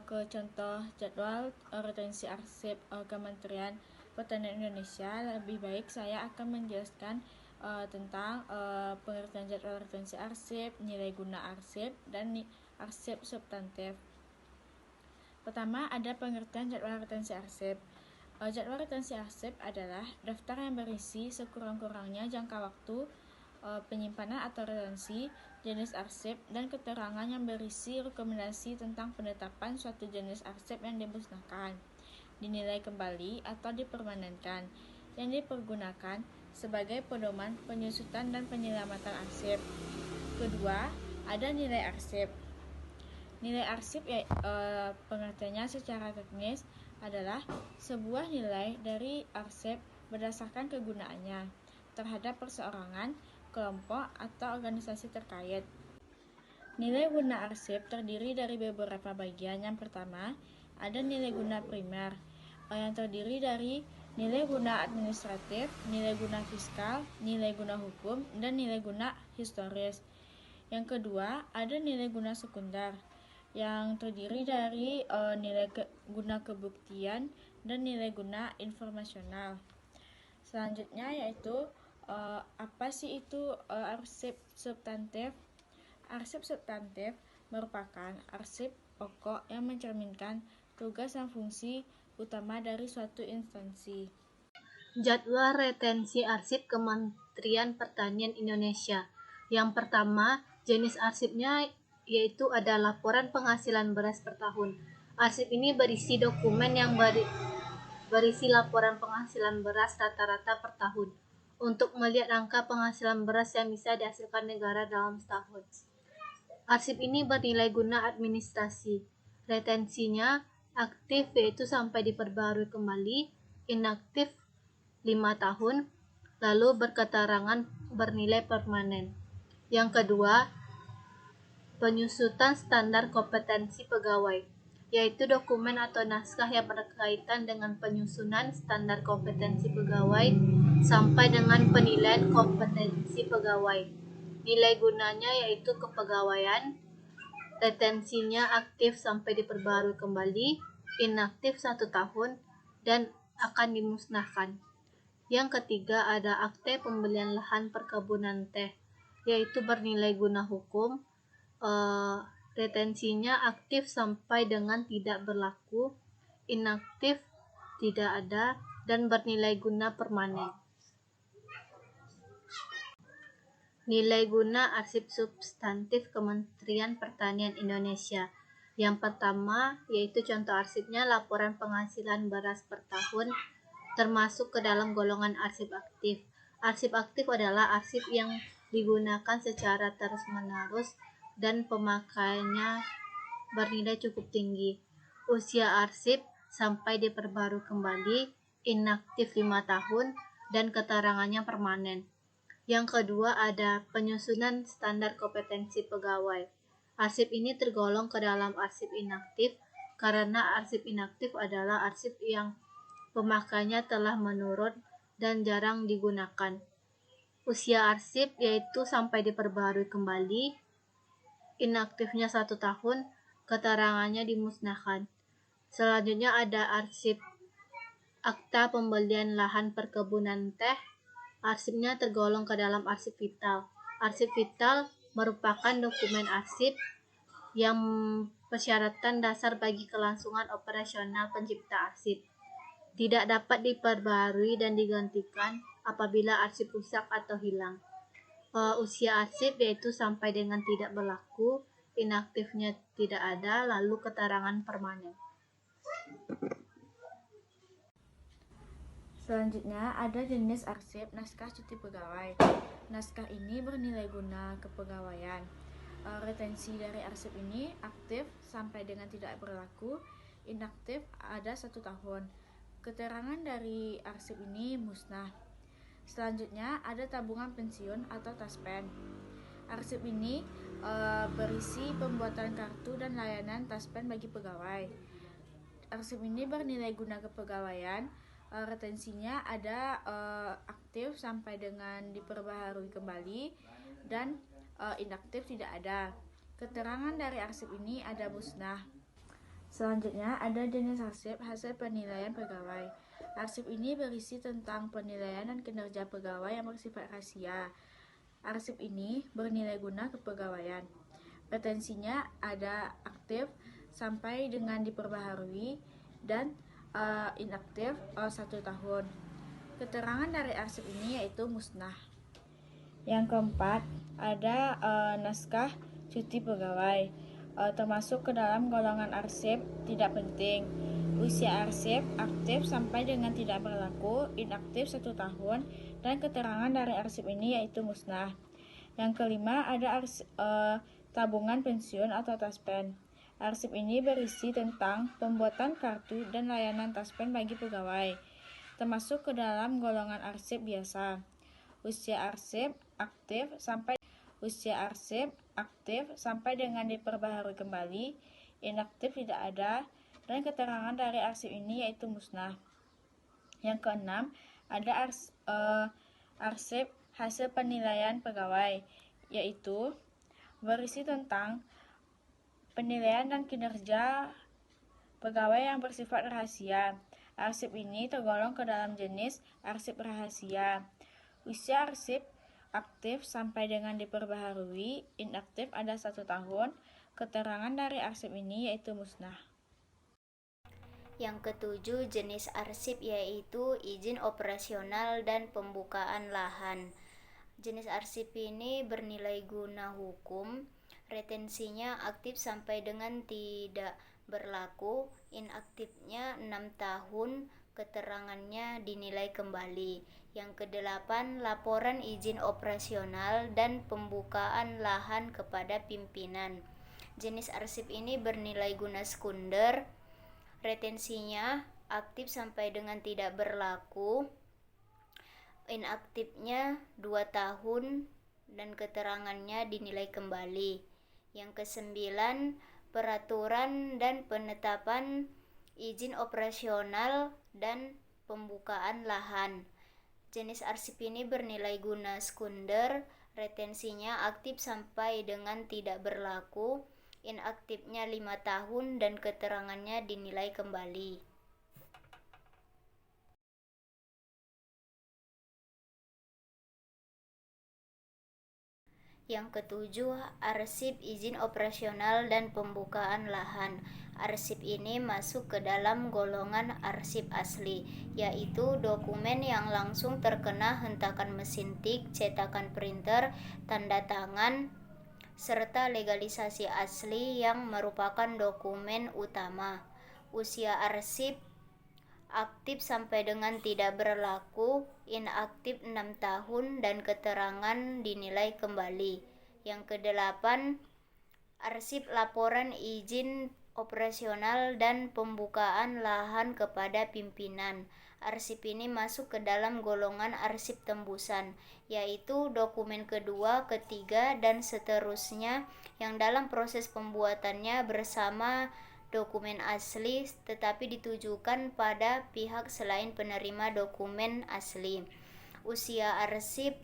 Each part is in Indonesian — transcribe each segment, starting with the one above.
ke contoh jadwal retensi arsip Kementerian Pertanian Indonesia, lebih baik saya akan menjelaskan tentang pengertian jadwal retensi arsip, nilai guna arsip, dan arsip substantif. Pertama, ada pengertian jadwal retensi arsip. Jadwal retensi arsip adalah daftar yang berisi sekurang-kurangnya jangka waktu penyimpanan atau retensi, jenis arsip, dan keterangan yang berisi rekomendasi tentang penetapan suatu jenis arsip yang dimusnahkan, dinilai kembali atau dipermanenkan, yang dipergunakan sebagai pedoman penyusutan dan penyelamatan arsip. Kedua, ada nilai arsip. Nilai arsip pengertiannya secara teknis adalah sebuah nilai dari arsip berdasarkan kegunaannya terhadap perseorangan, kelompok, atau organisasi terkait. Nilai guna arsip terdiri dari beberapa bagian. Yang pertama, ada nilai guna primer yang terdiri dari nilai guna administratif, nilai guna fiskal, nilai guna hukum, dan nilai guna historis. Yang kedua, ada nilai guna sekunder yang terdiri dari nilai guna kebuktian dan nilai guna informasional. Selanjutnya yaitu apa sih itu arsip substantif? Arsip substantif merupakan arsip pokok yang mencerminkan tugas dan fungsi utama dari suatu instansi. Jadwal retensi arsip Kementerian Pertanian Indonesia. Yang pertama, jenis arsipnya yaitu ada laporan penghasilan beras per tahun. Arsip ini berisi dokumen yang berisi laporan penghasilan beras rata-rata per tahun untuk melihat angka penghasilan beras yang bisa dihasilkan negara dalam setahun. Arsip ini bernilai guna administrasi. Retensinya aktif yaitu sampai diperbarui kembali, inaktif 5 tahun, lalu berketerangan bernilai permanen. Yang kedua, penyusutan standar kompetensi pegawai, yaitu dokumen atau naskah yang berkaitan dengan penyusunan standar kompetensi pegawai sampai dengan penilaian kompetensi pegawai. Nilai gunanya yaitu kepegawaian, retensinya aktif sampai diperbarui kembali, inaktif 1 tahun, dan akan dimusnahkan. Yang ketiga ada akte pembelian lahan perkebunan teh, yaitu bernilai guna hukum, retensinya aktif sampai dengan tidak berlaku, inaktif tidak ada, dan bernilai guna permanen. Nilai guna arsip substantif Kementerian Pertanian Indonesia. Yang pertama yaitu contoh arsipnya laporan penghasilan beras per tahun, termasuk ke dalam golongan arsip aktif. Arsip aktif adalah arsip yang digunakan secara terus-menerus dan pemakaiannya bernilai cukup tinggi. Usia arsip sampai diperbarui kembali, inaktif 5 tahun, dan keterangannya permanen. Yang kedua ada penyusunan standar kompetensi pegawai. Arsip ini tergolong ke dalam arsip inaktif karena arsip inaktif adalah arsip yang pemakaiannya telah menurun dan jarang digunakan. Usia arsip yaitu sampai diperbarui kembali, inaktifnya 1 tahun, keterangannya dimusnahkan. Selanjutnya ada arsip akta pembelian lahan perkebunan teh. Arsipnya tergolong ke dalam arsip vital. Arsip vital merupakan dokumen arsip yang persyaratan dasar bagi kelangsungan operasional pencipta arsip. Tidak dapat diperbarui dan digantikan apabila arsip rusak atau hilang. Usia arsip yaitu sampai dengan tidak berlaku, inaktifnya tidak ada, lalu keterangan permanen. Selanjutnya ada jenis arsip naskah cuti pegawai. Naskah ini bernilai guna kepegawaian. Retensi dari arsip ini aktif sampai dengan tidak berlaku, inaktif ada 1 tahun. Keterangan dari arsip ini musnah. Selanjutnya ada tabungan pensiun atau taspen. Arsip ini berisi pembuatan kartu dan layanan taspen bagi pegawai. Arsip ini bernilai guna kepegawaian. Retensinya ada aktif sampai dengan diperbaharui kembali, dan inaktif tidak ada. Keterangan dari arsip ini ada musnah. Selanjutnya ada jenis arsip hasil penilaian pegawai. Arsip ini berisi tentang penilaian dan kinerja pegawai yang bersifat rahasia. Arsip ini bernilai guna kepegawaian. Retensinya ada aktif sampai dengan diperbaharui dan inaktif 1 tahun. Keterangan dari arsip ini yaitu musnah. Yang keempat, ada naskah cuti pegawai, termasuk ke dalam golongan arsip tidak penting. Usia arsip aktif sampai dengan tidak berlaku, inaktif 1 tahun, dan keterangan dari arsip ini yaitu musnah. Yang kelima, ada tabungan pensiun atau taspen. Arsip ini berisi tentang pembuatan kartu dan layanan taspen bagi pegawai, termasuk ke dalam golongan arsip biasa. Usia arsip aktif sampai dengan diperbaharui kembali, inaktif tidak ada, dan keterangan dari arsip ini yaitu musnah. Yang keenam, ada arsip hasil penilaian pegawai, yaitu berisi tentang penilaian dan kinerja pegawai yang bersifat rahasia. Arsip ini tergolong ke dalam jenis arsip rahasia. Usia arsip aktif sampai dengan diperbaharui, inaktif ada 1 tahun. Keterangan dari arsip ini yaitu musnah. Yang ketujuh, jenis arsip yaitu izin operasional dan pembukaan lahan. Jenis arsip ini bernilai guna hukum, retensinya aktif sampai dengan tidak berlaku, inaktifnya 6 tahun, keterangannya dinilai kembali. Yang kedelapan, laporan izin operasional dan pembukaan lahan kepada pimpinan. Jenis arsip ini bernilai guna sekunder, retensinya aktif sampai dengan tidak berlaku, inaktifnya 2 tahun, dan keterangannya dinilai kembali. Yang kesembilan, peraturan dan penetapan izin operasional dan pembukaan lahan. Jenis arsip ini bernilai guna sekunder, retensinya aktif sampai dengan tidak berlaku, inaktifnya 5 tahun, dan keterangannya dinilai kembali. Yang ketujuh, arsip izin operasional dan pembukaan lahan. Arsip ini masuk ke dalam golongan arsip asli, yaitu dokumen yang langsung terkena hentakan mesin tik, cetakan printer, tanda tangan, serta legalisasi asli yang merupakan dokumen utama. Usia arsip aktif sampai dengan tidak berlaku, inaktif 6 tahun, dan keterangan dinilai kembali. Yang kedelapan, arsip laporan izin operasional dan pembukaan lahan kepada pimpinan. Arsip ini masuk ke dalam golongan arsip tembusan, yaitu dokumen kedua, ketiga, dan seterusnya yang dalam proses pembuatannya bersama dokumen asli tetapi ditujukan pada pihak selain penerima dokumen asli. Usia arsip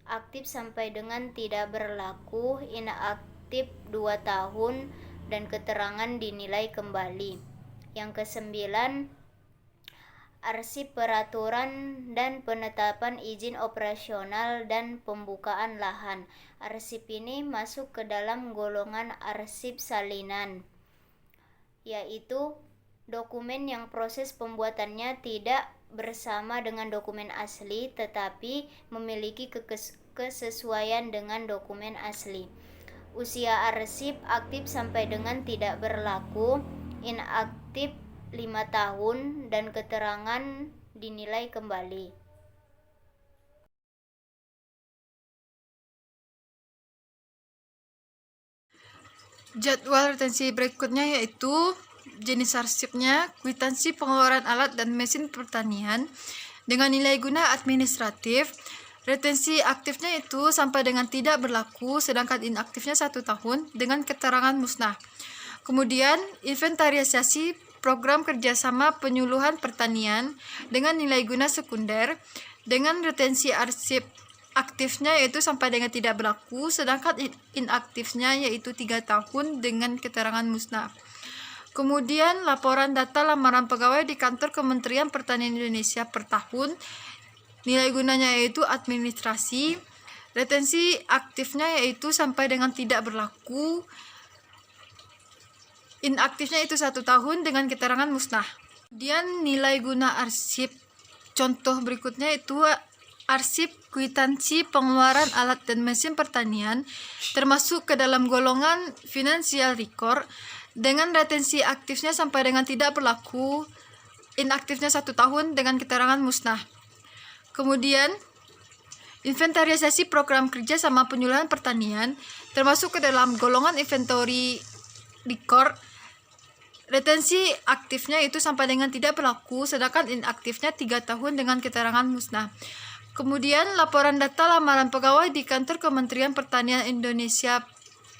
aktif sampai dengan tidak berlaku, inaktif 2 tahun, dan keterangan dinilai kembali. Yang kesembilan, arsip peraturan dan penetapan izin operasional dan pembukaan lahan. Arsip ini masuk ke dalam golongan arsip salinan, yaitu dokumen yang proses pembuatannya tidak bersama dengan dokumen asli tetapi memiliki kesesuaian dengan dokumen asli. Usia arsip aktif sampai dengan tidak berlaku, inaktif 5 tahun, dan keterangan dinilai kembali. Jadwal retensi berikutnya yaitu jenis arsipnya, kwitansi pengeluaran alat dan mesin pertanian dengan nilai guna administratif. Retensi aktifnya itu sampai dengan tidak berlaku, sedangkan inaktifnya 1 tahun dengan keterangan musnah. Kemudian inventarisasi program kerjasama penyuluhan pertanian dengan nilai guna sekunder dengan retensi arsip aktifnya yaitu sampai dengan tidak berlaku, sedangkan inaktifnya yaitu 3 tahun dengan keterangan musnah. Kemudian laporan data lamaran pegawai di kantor Kementerian Pertanian Indonesia per tahun. Nilai gunanya yaitu administrasi. Retensi aktifnya yaitu sampai dengan tidak berlaku. Inaktifnya itu 1 tahun dengan keterangan musnah. Kemudian nilai guna arsip. Contoh berikutnya itu arsip kwitansi pengeluaran alat dan mesin pertanian termasuk ke dalam golongan financial record dengan retensi aktifnya sampai dengan tidak berlaku, inaktifnya 1 tahun dengan keterangan musnah. Kemudian inventarisasi program kerja sama penyuluhan pertanian termasuk ke dalam golongan inventory record. Retensi aktifnya itu sampai dengan tidak berlaku, sedangkan inaktifnya 3 tahun dengan keterangan musnah. Kemudian laporan data lamaran pegawai di kantor Kementerian Pertanian Indonesia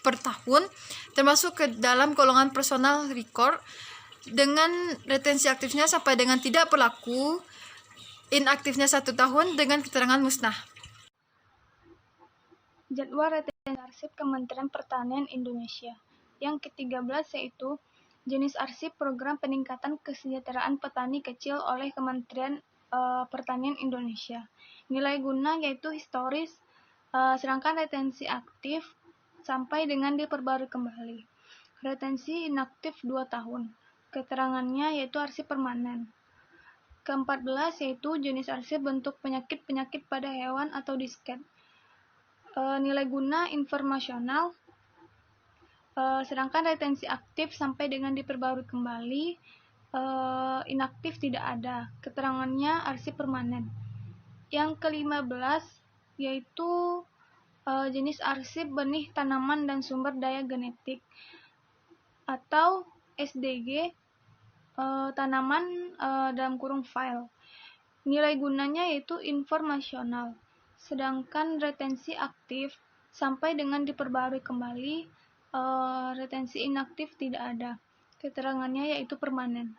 per tahun termasuk ke dalam golongan personal record dengan retensi aktifnya sampai dengan tidak berlaku, inaktifnya 1 tahun dengan keterangan musnah. Jadwal retensi arsip Kementerian Pertanian Indonesia. Yang ke-13 yaitu jenis arsip program peningkatan kesejahteraan petani kecil oleh Kementerian Pertanian Indonesia. Nilai guna yaitu historis, sedangkan retensi aktif sampai dengan diperbarui kembali. Retensi inaktif 2 tahun. Keterangannya yaitu arsip permanen. Ke-14 yaitu jenis arsip bentuk penyakit-penyakit pada hewan atau disket. Nilai guna informasional, sedangkan retensi aktif sampai dengan diperbarui kembali, inaktif tidak ada. Keterangannya arsip permanen. Yang ke-15 yaitu jenis arsip benih tanaman dan sumber daya genetik atau SDG tanaman dalam kurung file. Nilai gunanya yaitu informasional, sedangkan retensi aktif sampai dengan diperbarui kembali, retensi inaktif tidak ada. Keterangannya yaitu permanen.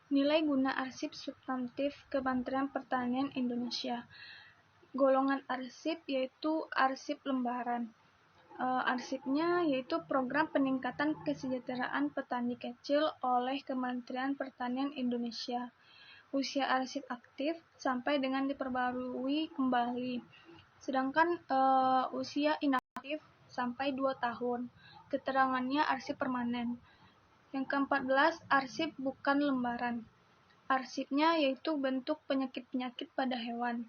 Nilai guna arsip substantif Kementerian Pertanian Indonesia. Golongan arsip yaitu arsip lembaran. Arsipnya yaitu program peningkatan kesejahteraan petani kecil oleh Kementerian Pertanian Indonesia. Usia arsip aktif sampai dengan diperbarui kembali, sedangkan usia inaktif sampai 2 tahun. Keterangannya arsip permanen. Yang ke-14 arsip bukan lembaran. Arsipnya yaitu bentuk penyakit-penyakit pada hewan.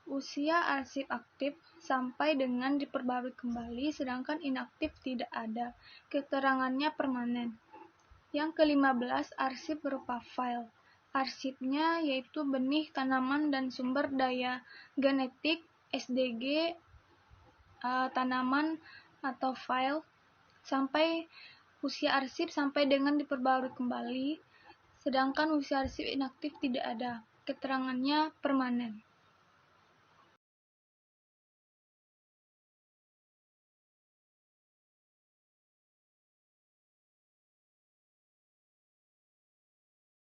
Usia arsip aktif sampai dengan diperbarui kembali, sedangkan inaktif tidak ada. Keterangannya permanen. Yang ke-15 arsip berupa file. Arsipnya yaitu benih tanaman dan sumber daya genetik SDG tanaman atau file sampai usia arsip sampai dengan diperbarui kembali, sedangkan usia arsip inaktif tidak ada. Keterangannya permanen.